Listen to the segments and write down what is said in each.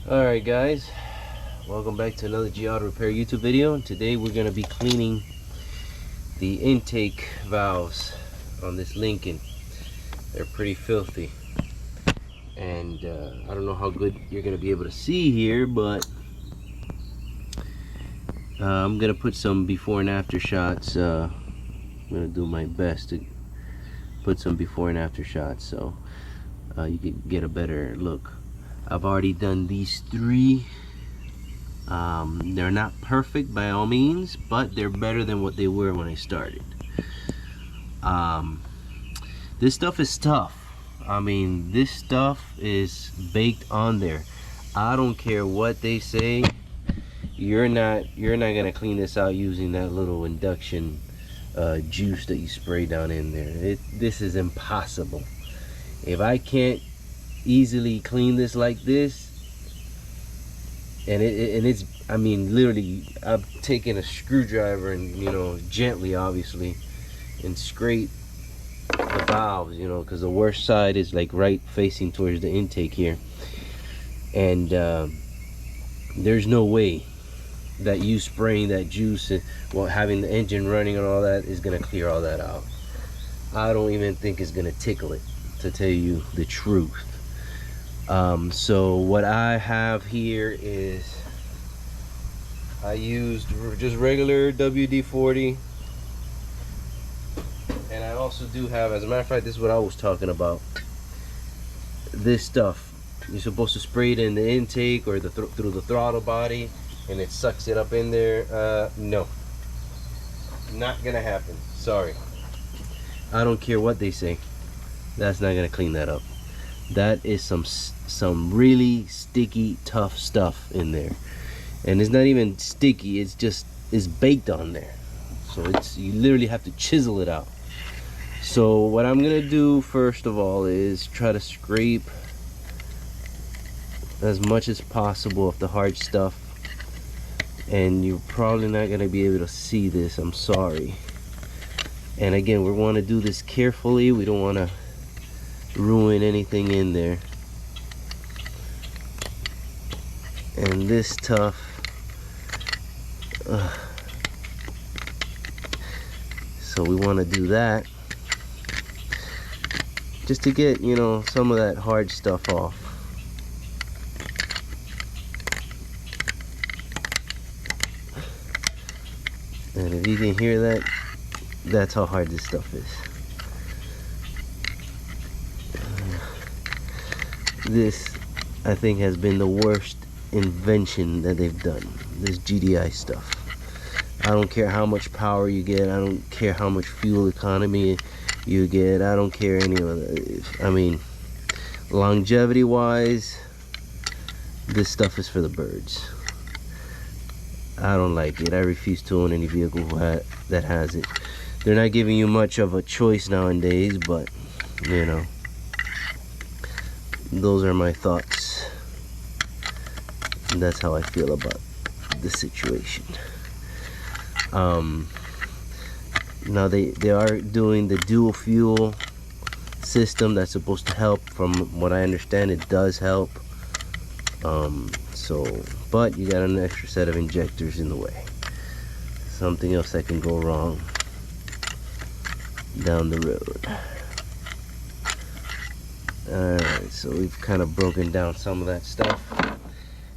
Alright guys, welcome back to another GDI Repair YouTube video. Today we're going to be cleaning the intake valves on this Lincoln. They're pretty filthy, and I don't know how good you're going to be able to see here, but I'm going to put some before and after shots. I'm going to do my best to put some before and after shots so you can get a better look. I've already done these three. They're not perfect by all means, but they're better than what they were when I started. This stuff is tough. I mean, this stuff is baked on there. I don't care what they say. You're not gonna clean this out using that little induction juice that you spray down in there. This is impossible. If I can't easily clean this like this, and it's, I mean, literally I've taken a screwdriver and, you know, gently obviously, and scrape the valves, you know, because the worst side is like right facing towards the intake here, and there's no way that you spraying that juice and, well, having the engine running and all that is gonna clear all that out. I don't even think it's gonna tickle it, to tell you the truth. So what I have here is, I used just regular WD-40, and I also do have, as a matter of fact, this is what I was talking about, this stuff. You're supposed to spray it in the intake or through the throttle body, and it sucks it up in there. No, not gonna happen. Sorry, I don't care what they say, that's not gonna clean that up. That is some really sticky, tough stuff in there, and it's not even sticky, it's just, it's baked on there, so it's, you literally have to chisel it out. So what I'm gonna do first of all is try to scrape as much as possible of the hard stuff, and you're probably not gonna be able to see this, I'm sorry. And again, we want to do this carefully. We don't want to ruin anything in there. And this stuff, so we want to do that just to get, you know, some of that hard stuff off. And if you can hear that, that's how hard this stuff is. This, I think, has been the worst invention that they've done, this GDI stuff. I don't care how much power you get, I don't care how much fuel economy you get, I don't care any of that. I mean, longevity wise, this stuff is for the birds. I don't like it. I refuse to own any vehicle that has it. They're not giving you much of a choice nowadays, but you know, those are my thoughts, and that's how I feel about the situation. Now they are doing the dual fuel system. That's supposed to help. From what I understand, it does help. But you got an extra set of injectors in the way. Something else that can go wrong down the road. Alright, so we've kind of broken down some of that stuff.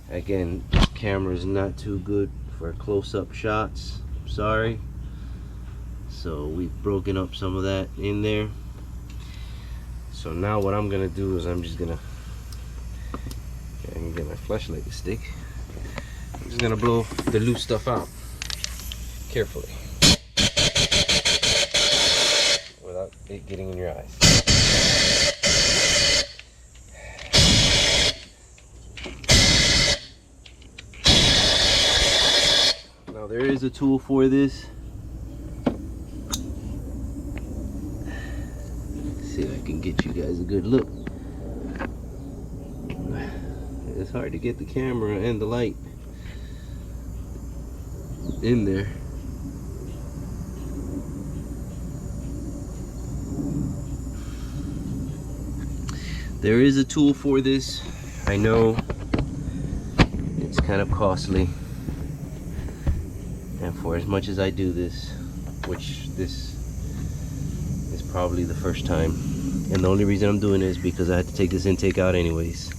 Again, this camera is not too good for close-up shots, sorry. So we've broken up some of that in there. So now what I'm gonna do is I'm just gonna, I can get my flashlight to stick. I'm just gonna blow the loose stuff out carefully without it getting in your eyes. Now there is a tool for this. See if I can get you guys a good look. It's hard to get the camera and the light in there. There is a tool for this. I know kind of costly, and for as much as I do this, which this is probably the first time, and the only reason I'm doing it is because I had to take this intake out anyways,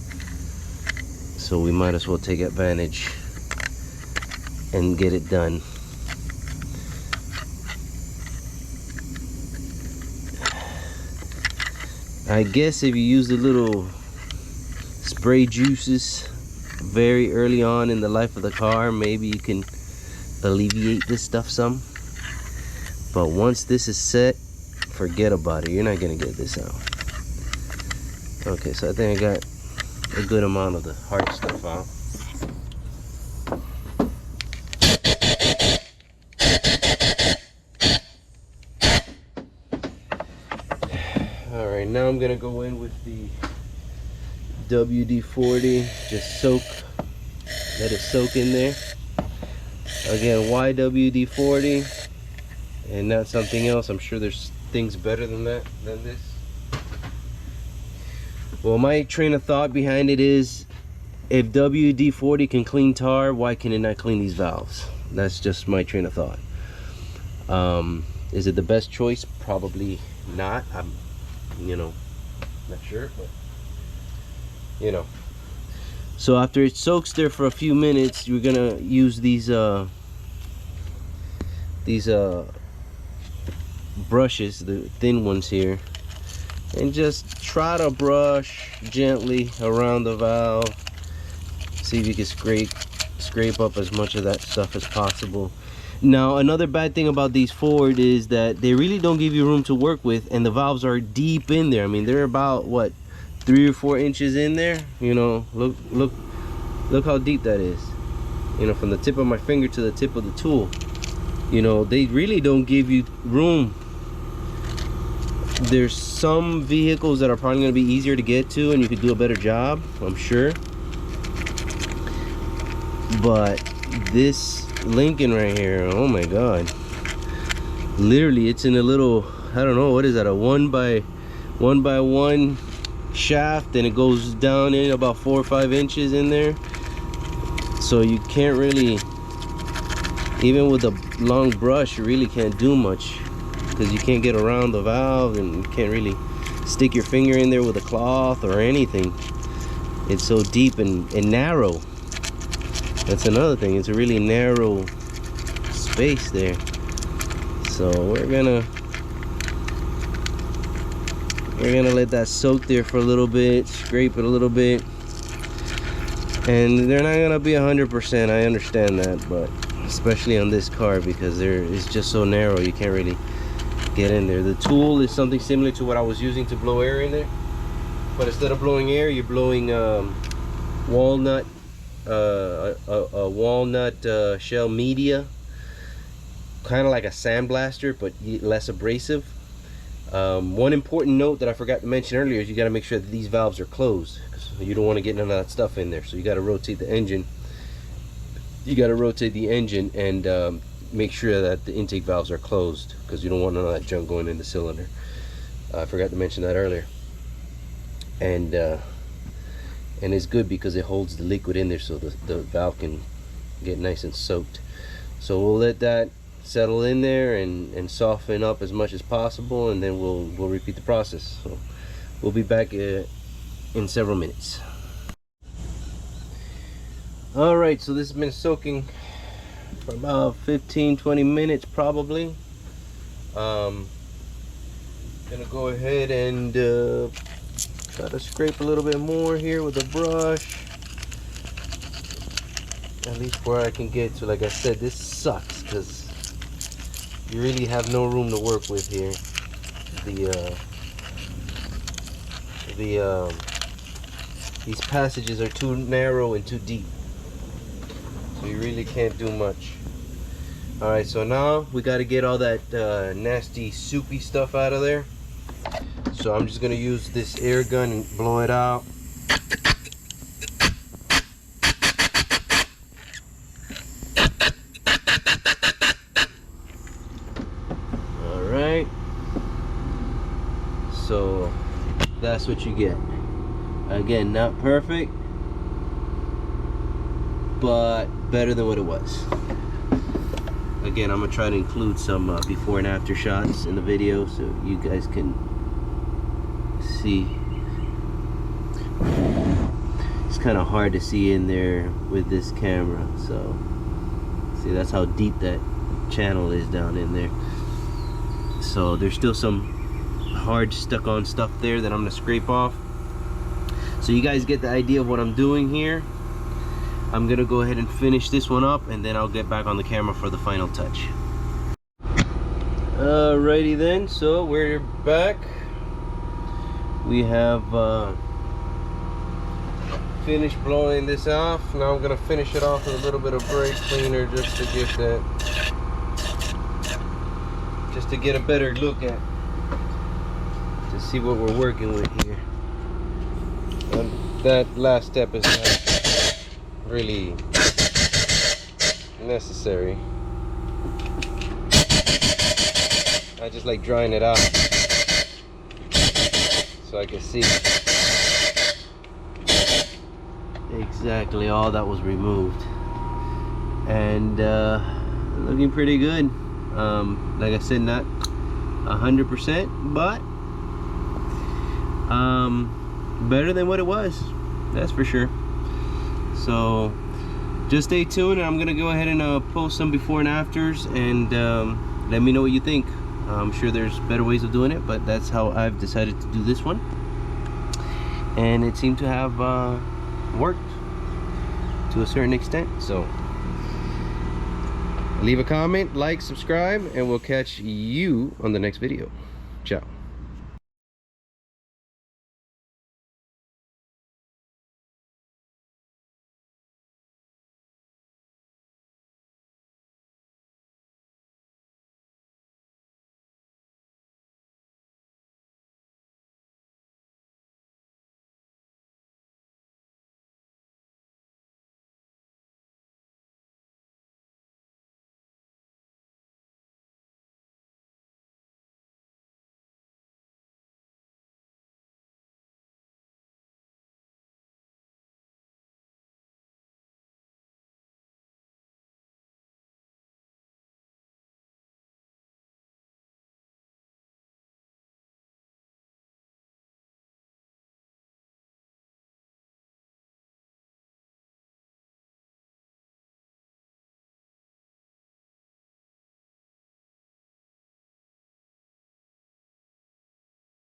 so we might as well take advantage and get it done. I guess if you use the little spray juices very early on in the life of the car, maybe you can alleviate this stuff some. But once this is set, forget about it. You're not gonna get this out. Okay, so I think I got a good amount of the hard stuff out. Alright, now I'm gonna go in with the WD-40, just let it soak in there. Again, why WD-40 and not something else? I'm sure there's things better than this. Well, my train of thought behind it is, if WD-40 can clean tar, why can it not clean these valves? That's just my train of thought. Is it the best choice? Probably not. I'm, not sure, but so after it soaks there for a few minutes, you're gonna use these brushes, the thin ones here, and just try to brush gently around the valve. See if you can scrape up as much of that stuff as possible. Now, another bad thing about these Ford is that they really don't give you room to work with, and the valves are deep in there. I mean, they're about what, 3 or 4 inches in there. Look how deep that is. From the tip of my finger to the tip of the tool. They really don't give you room. There's some vehicles that are probably going to be easier to get to, and you could do a better job, I'm sure. But this Lincoln right here, oh my god, literally it's in a little, I don't know, what is that, a 1 by 1 shaft, and it goes down in about 4 or 5 inches in there. So you can't really, even with a long brush, you really can't do much, because you can't get around the valve, and you can't really stick your finger in there with a cloth or anything. It's so deep and narrow. That's another thing, it's a really narrow space there. So we're gonna let that soak there for a little bit, scrape it a little bit, and they're not gonna be 100%, I understand that, but especially on this car, because it's just so narrow, you can't really get in there. The tool is something similar to what I was using to blow air in there, but instead of blowing air, you're blowing walnut shell media, kind of like a sandblaster, but less abrasive. One important note that I forgot to mention earlier is you got to make sure that these valves are closed, because you don't want to get none of that stuff in there. So you got to rotate the engine. And make sure that the intake valves are closed, because you don't want none of that junk going in the cylinder. I forgot to mention that earlier. And it's good because it holds the liquid in there, so the valve can get nice and soaked. So we'll let that settle in there and soften up as much as possible, and then we'll repeat the process. So we'll be back in several minutes. All right, so this has been soaking for about 15-20 minutes probably. Gonna go ahead and try to scrape a little bit more here with a brush, at least where I can get to. Like I said, this sucks because you really have no room to work with here. These passages are too narrow and too deep, so you really can't do much. All right, so now we got to get all that nasty soupy stuff out of there. So I'm just gonna use this air gun and blow it out. All right, so that's what you get. Again, not perfect, but better than what it was. Again, I'm gonna try to include some before and after shots in the video so you guys can see. It's kind of hard to see in there with this camera, so see, that's how deep that channel is down in there. So there's still some hard stuck on stuff there that I'm gonna scrape off, so you guys get the idea of what I'm doing here. I'm gonna go ahead and finish this one up, and then I'll get back on the camera for the final touch. Alrighty then, so we're back. We have finished blowing this off. Now I'm gonna finish it off with a little bit of brake cleaner just to get that, just to get a better look at, to see what we're working with here. And that last step is not really necessary. I just like drying it out so I can see exactly all that was removed, and looking pretty good. Like I said, not 100%, but better than what it was, that's for sure. So just stay tuned, and I'm gonna go ahead and post some before and afters, and let me know what you think. I'm sure there's better ways of doing it, but that's how I've decided to do this one, and it seemed to have worked to a certain extent. So leave a comment, like, subscribe, and we'll catch you on the next video. Ciao.